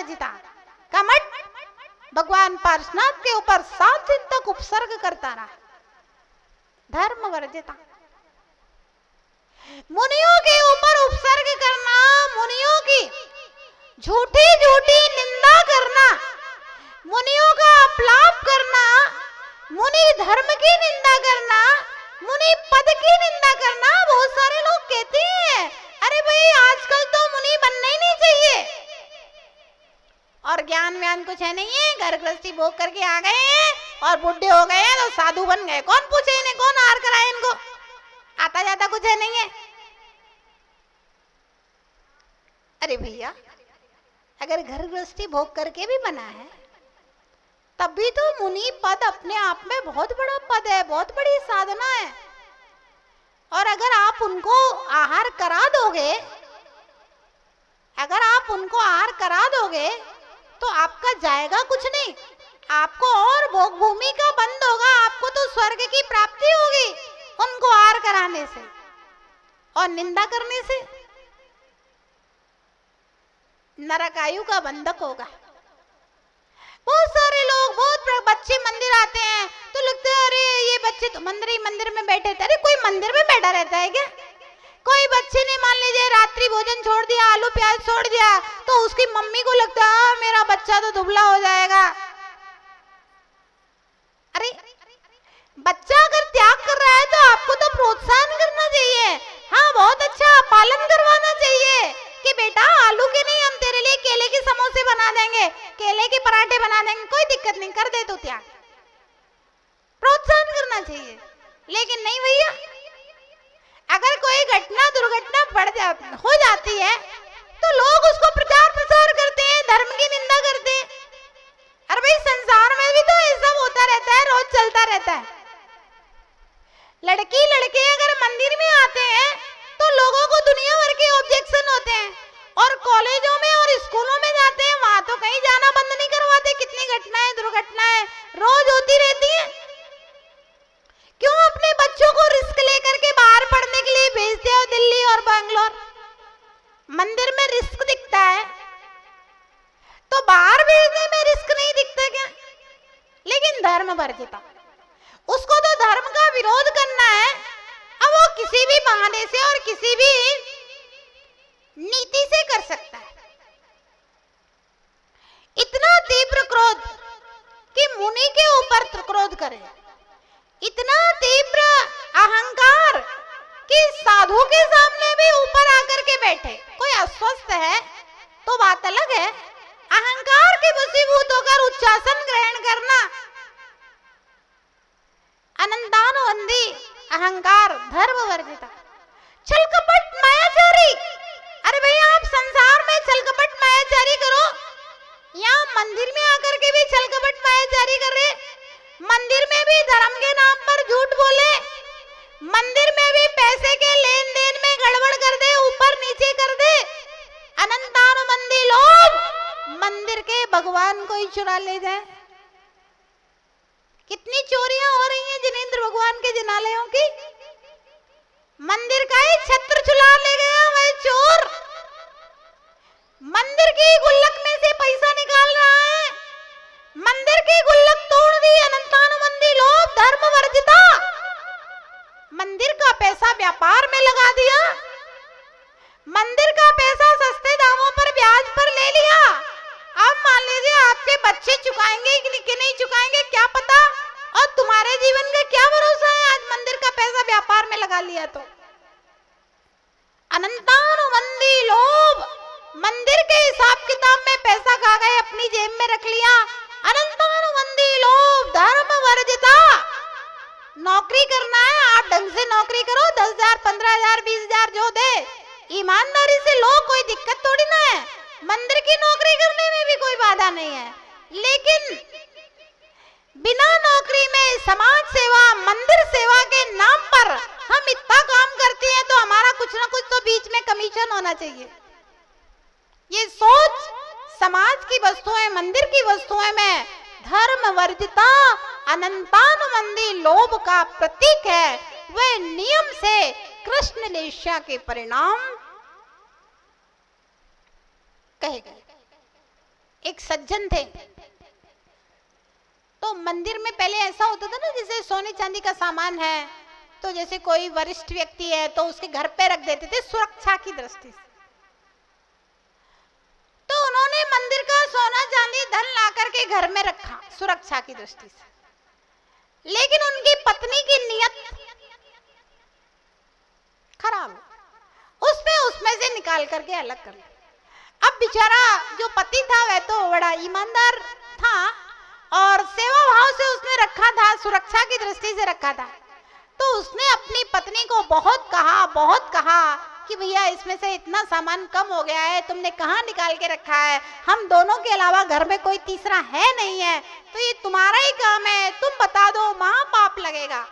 वर्जिता। कमट भगवान पार्श्वनाथ के ऊपर 7 दिन तक उपसर्ग करता रहा। धर्म वर्जिता, मुनियों के ऊपर उपसर्ग करना, मुनियों की झूठी झूठी निंदा करना, मुनियों का अपलाप करना, मुनि धर्म की निंदा करना, मुनि पद की निंदा करना। बहुत सारे लोग कहते हैं अरे भाई आजकल तो मुनि बनना ही नहीं चाहिए, और ज्ञान व्यान कुछ है नहीं है, घर गृहस्थी भोग करके आ गए हैं और बुढ़े हो गए हैं तो साधु बन गए। कौन पूछे इन्हें, कौन हार कराए इनको, आता जाता कुछ है नहीं है। अरे भैया अगर घर गृहस्थी भोग करके भी बना है तब भी तो मुनि पद अपने आप में बहुत बड़ा पद है, बहुत बड़ी साधना है। और अगर आप उनको आहार करा दोगे, अगर आप उनको आहार करा दोगे तो आपका जाएगा कुछ नहीं, आपको और भोग भूमि का बंद होगा, आपको तो स्वर्ग की प्राप्ति होगी उनको आहार कराने से और निंदा करने से नरकायु का बंधक होगा। बहुत सारे लोग, बहुत बच्चे मंदिर आते हैं तो लगता है अरे ये बच्चे तो मंदिर में बैठे थे। अरे कोई मंदिर में बैठा रहता है क्या? कोई बच्चे ने मान लीजिए रात्रि भोजन छोड़ दिया, आलू प्याज छोड़ दिया, तो उसकी मम्मी को लगता है मेरा बच्चा तो दुबला हो जाएगा। अरे बच्चा अगर त्याग कर रहा है तो आपको तो प्रोत्साहन करना चाहिए। हाँ बहुत अच्छा, पालन करवाना चाहिए कि बेटा आलू के नहीं, हम तेरे लिए केले के समोसे बना देंगे, केले के पराठे बना देंगे, कोई दिक्कत नहीं, कर दे तू त्याग। प्रोत्साहन करना चाहिए। लेकिन नहीं भैया, अगर कोई घटना दुर्घटना हो जाती है तो लोग उसको प्रचार प्रसार करते हैं, धर्म की निंदा करते हैं। अरे भाई संसार में भी तो ये सब होता रहता है, रोज चलता रहता है। लड़की लड़के अगर मंदिर में आते हैं तो लोगों को दुनिया भर के ऑब्जेक्शन होते हैं, और कॉलेजों में और स्कूलों में जाते हैं वहां तो कहीं जाना बंद नहीं करवाते। कितनी घटनाएं दुर्घटनाएं रोज होती रहती हैं। क्यों अपने बच्चों को रिस्क लेकर के बाहर पढ़ने के लिए भेजते हो, दिल्ली और बैंगलोर? मंदिर में रिस्क दिखता है तो बाहर भेजने में रिस्क नहीं दिखता क्या? लेकिन धर्म वर्जिता, उसको तो धर्म का विरोध करना है, अब वो किसी भी बहाने से और किसी भी नीति से कर सकता है। इतना तीव्र क्रोध कि मुनि के ऊपर क्रोध करे, इतना तीव्र अहंकार कि साधु के सामने भी ऊपर आकर के बैठे। कोई अस्वस्थ है तो बात अलग है, अहंकार के वशीभूत होकर उच्चासन ग्रहण करना, अनंतानुबंधी अहंकार, धर्म वर्जिता, छल कपट मायाचारी। अरे भैया आप संसार में छल कपट मायाचारी करो, यहाँ मंदिर में आकर के भी छल कपट मायाचारी कर रहे, मंदिर में भी धर्म के नाम पर झूठ बोले, मंदिर में भी पैसे के लेन देन में गड़बड़ कर दे, ऊपर नीचे कर दे, अनंतानुबंधी लोग मंदिर के भगवान को ही चुरा ले जाए। कितनी चोरियां हो रही हैं जिनेंद्र भगवान के जिनालयों की। मंदिर का ही छत्र चुरा ले गया वह चोर, मंदिर की गुल्लक में से पैसा निकाल रहा है, मंदिर की गुल्लक तोड़ दी अनंतानुबंधी लोग, धर्म वर्जिता। मंदिर का पैसा व्यापार में लगा दिया, मंदिर का पैसा सस्ते दामों पर ब्याज पर ले लिया। अब मान लीजिए आपके बच्चे चुकाएंगे कि नहीं चुकाएंगे क्या पता, और तुम्हारे जीवन का क्या भरोसा है, आज मंदिर का पैसा व्यापार में लगा लिया तो। अनंतानुबंधी लोग मंदिर के हिसाब किताब में पैसा खा गए, अपनी जेब में रख लिया। अनंतानुबंधी लोग, धर्म वर्जिता। नौकरी करना है आप ढंग से नौकरी करो, 10,000 15,000 20,000 जो दे ईमानदारी से लो, कोई दिक्कत थोड़ी ना है। मंदिर की नौकरी करने में भी कोई बाधा नहीं है, लेकिन बिना नौकरी में समाज सेवा, मंदिर सेवा के नाम पर हम इतना काम करते हैं तो हमारा कुछ ना कुछ तो बीच में कमीशन होना चाहिए। ये सोच समाज की वस्तुएं, मंदिर की वस्तुएं में धर्म वर्जिता अनंतानुबंधी लोभ का प्रतीक है। वे नियम से कृष्ण लेशा के परिणाम कहे गए। एक सज्जन थे। तो मंदिर में पहले ऐसा होता था ना, जैसे सोने चांदी का सामान है तो जैसे कोई वरिष्ठ व्यक्ति है तो उसके घर पे रख देते थे सुरक्षा की दृष्टि से। तो उन्होंने मंदिर का सोना चांदी धन ला करके घर में रखा सुरक्षा की दृष्टि से, लेकिन उनकी पत्नी की नियत खराब, उसने उसमें से निकाल करके अलग कर लिया। अब बेचारा जो पति था वह तो बड़ा ईमानदार था और सेवा भाव से उसने रखा था, सुरक्षा की दृष्टि से रखा था। तो उसने अपनी पत्नी को बहुत कहा कि भैया इसमें से इतना सामान कम हो गया है, तुमने कहाँ निकाल के रखा है, हम दोनों के अलावा घर में कोई तीसरा है नहीं है, तो ये तुम्हारा ही काम है, तुम बता दो, महा पाप लगेगा।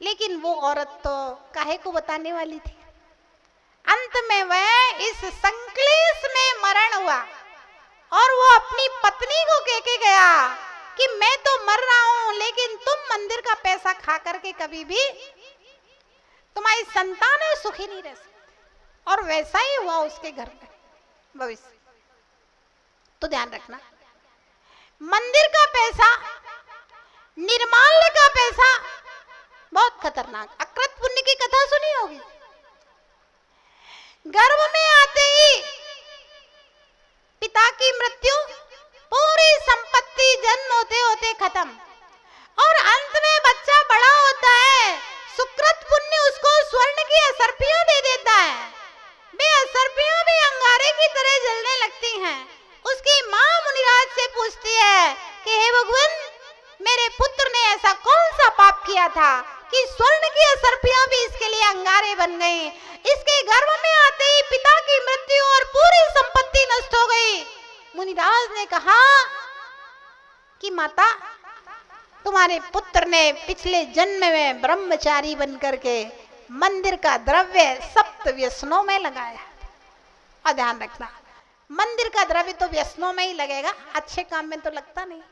लेकिन वो औरत तो काहे को बताने वाली थी। अंत में वह इस संक्लेश में मरण हुआ और वो अपनी पत्नी को कह के गया कि मैं तो मर रहा हूं, लेकिन तुम मंदिर का पैसा खा करके कभी भी तुम्हारी संतान सुखी नहीं रह सकती। और वैसा ही हुआ उसके घर में भविष्य। तो ध्यान रखना, मंदिर का पैसा, निर्माल्य का पैसा बहुत खतरनाक। अकृत पुण्य की कथा सुनी होगी। गर्भ में आते ही पिता की मृत्यु, पूरी संपत्ति जन्म होते होते खत्म, और अंत में बच्चा बड़ा होता है, सुकृत पुण्य उसको स्वर्ण की असर्पियां दे देता है। वे असर्पियां भी अंगारे की तरह जलने लगती हैं। उसकी मां मुनिराज से पूछती है कि हे भगवान, मेरे पुत्र ने ऐसा कौन सा पाप किया था कि स्वर्ण की असर्पियां भी इसके लिए अंगारे बन गई। इसके गर्भ में आते ही पिता की मृत्यु और पूरी संपत्ति नष्ट हो गई। मुनिराज ने कहा कि माता, तुम्हारे पुत्र ने पिछले जन्म में ब्रह्मचारी बनकर के मंदिर का द्रव्य सप्त व्यसनों में लगाया। और ध्यान रखना, मंदिर का द्रव्य तो व्यसनों में ही लगेगा, अच्छे काम में तो लगता नहीं।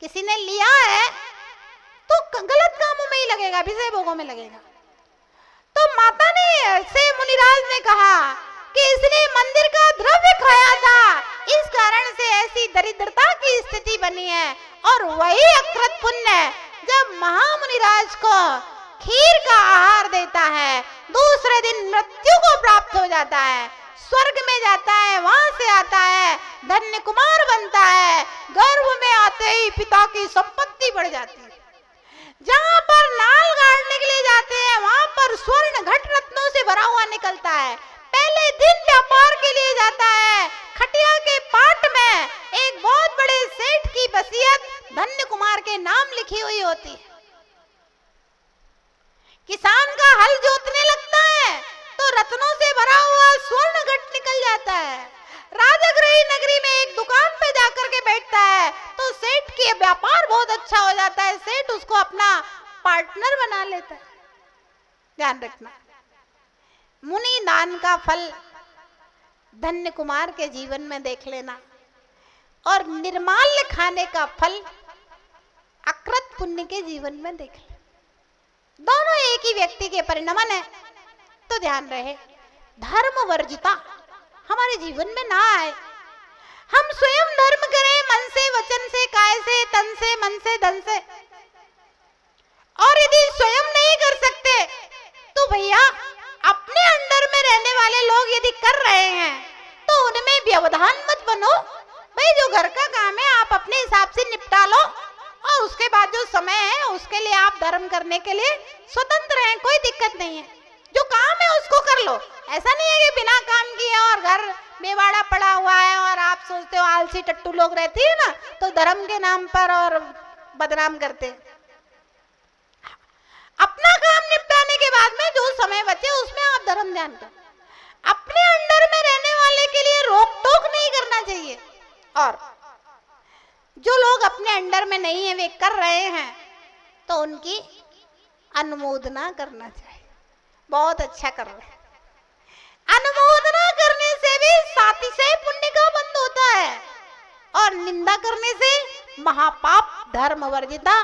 किसी ने लिया है तो गलत कामों में ही लगेगा, विषय भोगों में लगेगा। तो माता ने से मुनिराज ने कहा कि इसने मंदिर का द्रव्य खाया था, इस कारण से ऐसी दरिद्रता की स्थिति बनी है। और वही अकृत पुण्य जब महामुनिराज को खीर का आहार देता है, दूसरे दिन मृत्यु को प्राप्त हो जाता है, स्वर्ग में जाता है, वहां से आता है, धन्य कुमार बनता है। गर्भ में आते ही पिता की संपत्ति बढ़ जाती है। जहां पर नाल गाड़ने के लिए जाते हैं, वहां पर स्वर्ण घट रत्नों से भरा हुआ निकलता है। पहले दिन व्यापार के लिए जाता है, खटिया के पाट में एक बहुत बड़े सेठ की वसीयत धन्य कुमार के नाम लिखी हुई होती है। किसान का हल जोतने लगता है तो रत्नों से भरा हुआ स्वर्ण घट निकल जाता है। राजगृही नगरी में एक दुकान पे जाकर के बैठता है तो सेठ की व्यापार बहुत अच्छा हो जाता है, सेठ उसको अपना पार्टनर बना लेता है। ध्यान रखना, मुनि दान का फल धन्य कुमार के जीवन में देख लेना, और निर्माल्य खाने का फल अकृत पुण्य के जीवन में देख लेना। दोनों एक ही व्यक्ति के परिणमन है। तो ध्यान रहे, धर्म वर्जिता हमारे जीवन में ना आए। हम स्वयं धर्म करें, मन से, वचन से, काय से, तन से, मन से, धन से। और यदि स्वयं नहीं कर सकते तो भैया अपने अंडर में रहने वाले लोग यदि कर रहे हैं तो उनमें व्यवधान मत बनो। भाई जो घर का काम है आप अपने हिसाब से निपटा लो, और उसके बाद जो समय है उसके लिए आप धर्म करने के लिए स्वतंत्र हैं, कोई दिक्कत नहीं है। जो काम है उसको कर लो। ऐसा नहीं है कि बिना काम किए और घर बेवाड़ा पड़ा हुआ है और आप सोचते हो आलसी टट्टू लोग रहते हैं ना, तो धर्म के नाम पर और बदनाम करते। अपना काम निपटाने के बाद में जो समय बचे उसमें आप धर्म ध्यान करो। अपने अंडर में रहने वाले के लिए रोक टोक नहीं करना चाहिए, और जो लोग अपने अंडर में नहीं है वे कर रहे हैं तो उनकी अनुमोदना करना चाहिए। बहुत अच्छा कर रहे हैं। अनुमोदना करने से भी सातिशय पुण्य का बंध होता है, और निंदा करने से महापाप धर्म वर्जिता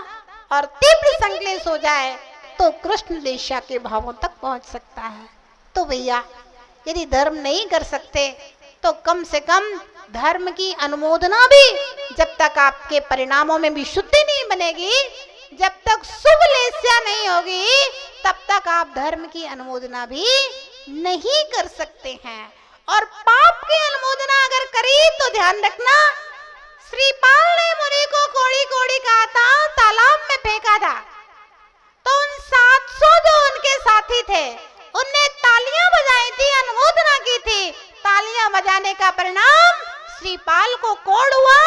और तीव्र संक्लेश हो जाए तो कृष्ण देशा के भावों तक पहुंच सकता है। तो भैया यदि धर्म नहीं कर सकते तो कम से कम धर्म की अनुमोदना भी, जब तक आपके परिणामों में भी शुद्धि नहीं बनेगी, जब तक शुभ लेस्या नहीं होगी, तब तक आप धर्म की अनुमोदना भी नहीं कर सकते हैं। और पाप की अनुमोदना अगर करी तो ध्यान रखना, श्रीपाल ने मुनि को कोड़ी कोड़ी कहा था, तालाब में फेंका था, तो उन 700 जो उनके साथी थे उनने तालियां बजाई थी, अनुमोदना की थी। तालियां बजाने का परिणाम श्रीपाल को कोड़ हुआ,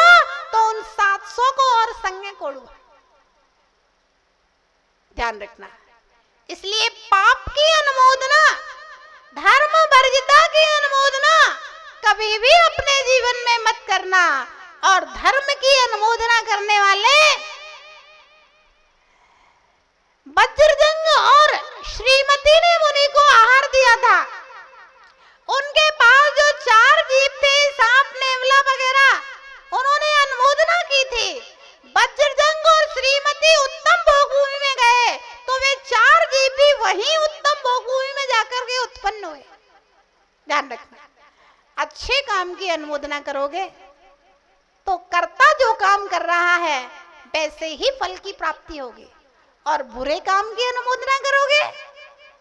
तो उन 700 को और संगे कोड़ हुआ। ध्यान रखना। इसलिए पाप की अनुमोदना, धर्म वर्जिता की अनुमोदना कभी भी अपने जीवन में मत करना। और धर्म की अनुमोदना करने वाले वज्रजंग और श्रीमती ने मुनि को आहार दिया था। उनके पास जो 4 जीव थे, सांप, नेवला वगैरह, उन्होंने अनुमोदना की थी। वज्रजंग और श्रीमती उत्तम भोगभूमि में गए तो वे 4 जीव भी वही उत्तम भोगभूमि में जाकर के उत्पन्न हुए। ध्यान रखना, अच्छे काम की अनुमोदना करोगे तो कर्ता जो काम कर रहा है वैसे ही फल की प्राप्ति होगी, और बुरे काम की अनुमोदना करोगे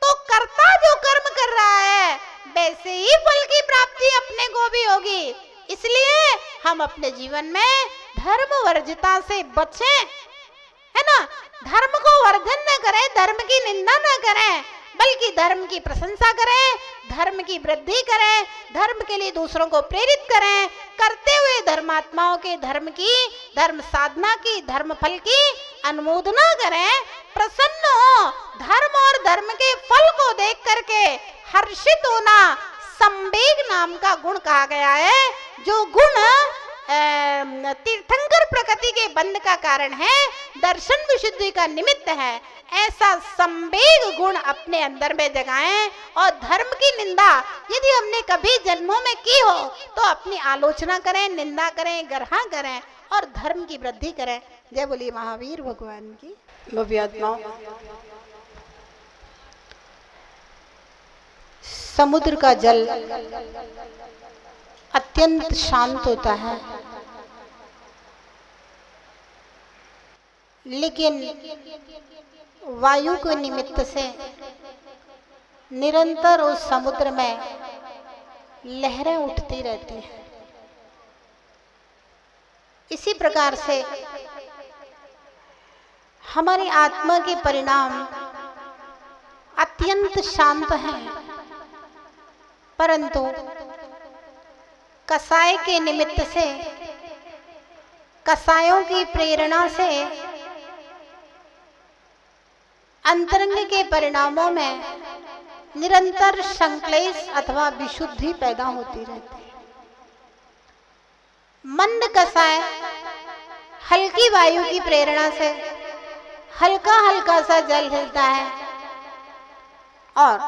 तो कर्ता जो कर्म कर रहा है वैसे ही फल की प्राप्ति अपने को भी होगी। इसलिए हम अपने जीवन में धर्म वर्जिता से बचें, है ना। धर्म को वर्जन न करें, धर्म की निंदा न करें, बल्कि धर्म की प्रशंसा करें, धर्म की वृद्धि करें, धर्म के लिए दूसरों को प्रेरित करें। करते हुए धर्मात्माओं के धर्म की, धर्म साधना की, धर्म फल की अनुमोदना करें। प्रसन्न हो, धर्म और धर्म के फल को देख करके हर्षित होना संवेग नाम का गुण कहा गया है, जो गुण तीर्थंकर प्रकृति के बंध का कारण है, दर्शन विशुद्धि का निमित्त है। ऐसा संवेग गुण अपने अंदर में जगाएं। और धर्म की निंदा यदि हमने कभी जन्मों में की हो तो अपनी आलोचना करें, निंदा करें, ग्रहण करें और धर्म की वृद्धि करें। जय बोलिए महावीर भगवान की। भव्यात्माओं, समुद्र का जल अत्यंत शांत होता है, लेकिन वायु के निमित्त से निरंतर उस समुद्र में लहरें उठती रहती हैं। इसी प्रकार से हमारी आत्मा के परिणाम अत्यंत शांत हैं, परंतु कसाय के निमित्त से, कसायों की प्रेरणा से अंतरंग के परिणामों में निरंतर संक्लेश अथवा विशुद्धि पैदा होती रहती है। मंद कसाय हल्की वायु की प्रेरणा से हल्का हल्का सा जल हिलता है, और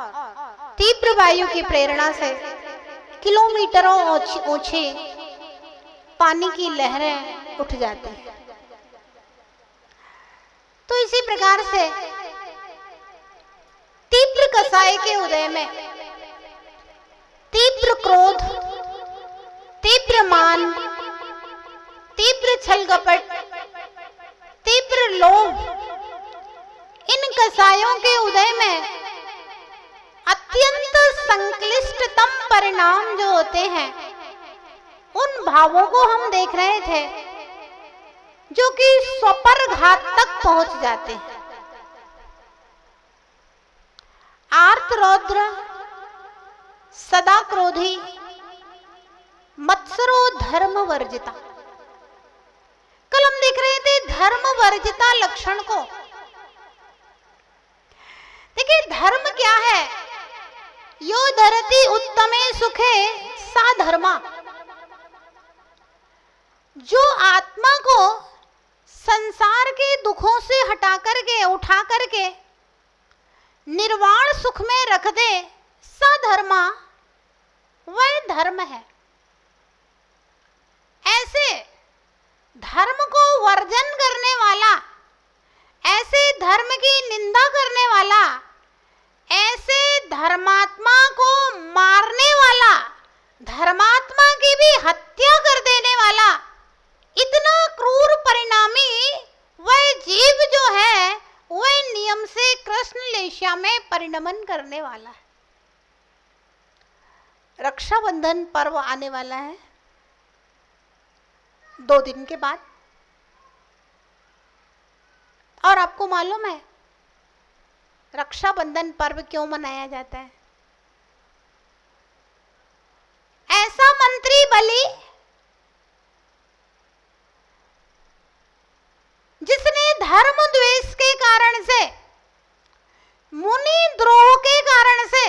तीव्र वायु की प्रेरणा से किलोमीटरों ऊंची पानी की लहरें उठ जाती हैं। तो इसी प्रकार से तीव्र कसाय के उदय में तीव्र क्रोध, तीव्र मान, तीव्र छल कपट, तीव्र लोभ, इन कसायों के उदय में अत्यंत संक्लिष्टतम परिणाम जो होते हैं, उन भावों को हम देख रहे थे जो कि स्वपरघात तक पहुंच जाते हैं। आर्त रौद्र, सदा क्रोधी, मत्सरो धर्म वर्जिता। कल हम देख रहे थे धर्म वर्जिता लक्षण को। देखिए धर्म क्या है? यो धरती उत्तमे सुखे सा धर्मा। जो आत्मा को संसार के दुखों से हटा करके, उठा करके निर्वाण सुख में रख दे, सा धर्मा, वह धर्म है। ऐसे धर्म को वर्जन करने वाला, ऐसे धर्म की निंदा करने वाला, ऐसे धर्मात्मा को मारने वाला, धर्मात्मा की भी हत्या कर देने वाला इतना क्रूर परिणामी वह जीव जो है वह नियम से कृष्ण लेशा में परिणमन करने वाला है। रक्षाबंधन पर्व आने वाला है 2 दिन के बाद, और आपको मालूम है रक्षाबंधन पर्व क्यों मनाया जाता है? ऐसा मंत्री बलि जिसने धर्म द्वेष के कारण से, मुनि द्रोह के कारण से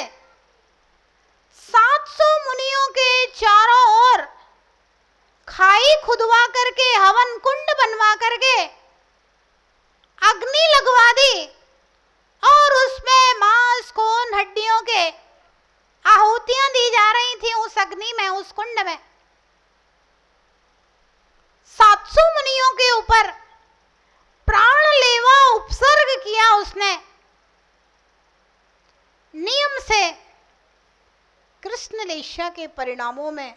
700 मुनियों के चारों ओर खाई खुदवा करके, हवन कुंड बनवा करके अग्नि लगवा दी और उसमें मांस खून हड्डियों के आहुतियां दी जा रही थी उस अग्नि में, उस कुंड में। 700 मुनियों के ऊपर प्राण लेवा उपसर्ग किया उसने। नियम से कृष्ण लेशा के परिणामों में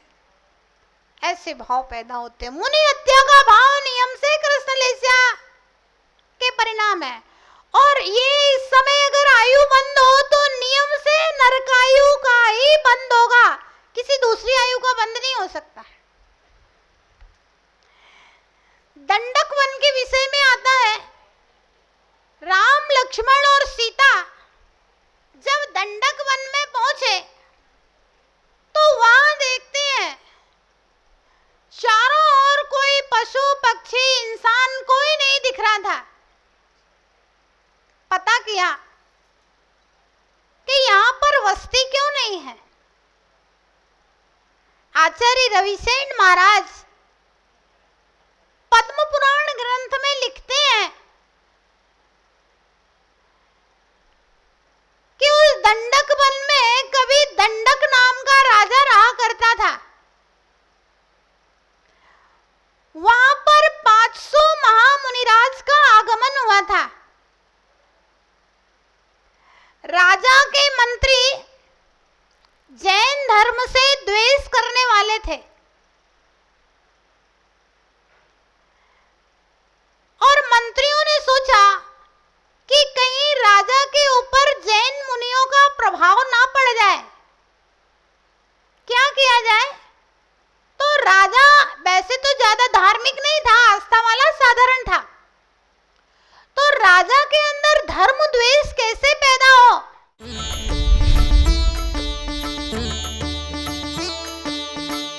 ऐसे भाव पैदा होते हैं। मुनि हत्या का भाव नियम से कृष्ण लेशा के परिणाम है। और ये इस समय अगर आयु बंद हो तो नियम से नरकायु का ही बंद होगा, किसी दूसरी आयु का बंद नहीं हो सकता। दंडक वन के विषय में आता है, राम लक्ष्मण और सीता जब दंडक वन में पहुंचे तो वहां देखते हैं चारों ओर कोई पशु पक्षी इंसान कोई नहीं दिख रहा था। पता किया कि यहां पर वस्ती क्यों नहीं है। आचार्य रविसेन महाराज पद्म पुराण ग्रंथ में लिखते हैं कि उस दंडक वन में कभी दंडक नाम का राजा रहा करता था। वहां पर 500 महामुनिराज का आगमन हुआ था। राजा के मंत्री जैन धर्म से द्वेष करने वाले थे और मंत्रियों ने सोचा कि कहीं राजा के ऊपर जैन मुनियों का प्रभाव ना पड़ जाए। क्या किया जाए? तो राजा वैसे तो ज्यादा धार्मिक नहीं था, आस्था वाला साधारण था। तो राजा के अंदर धर्म द्वेष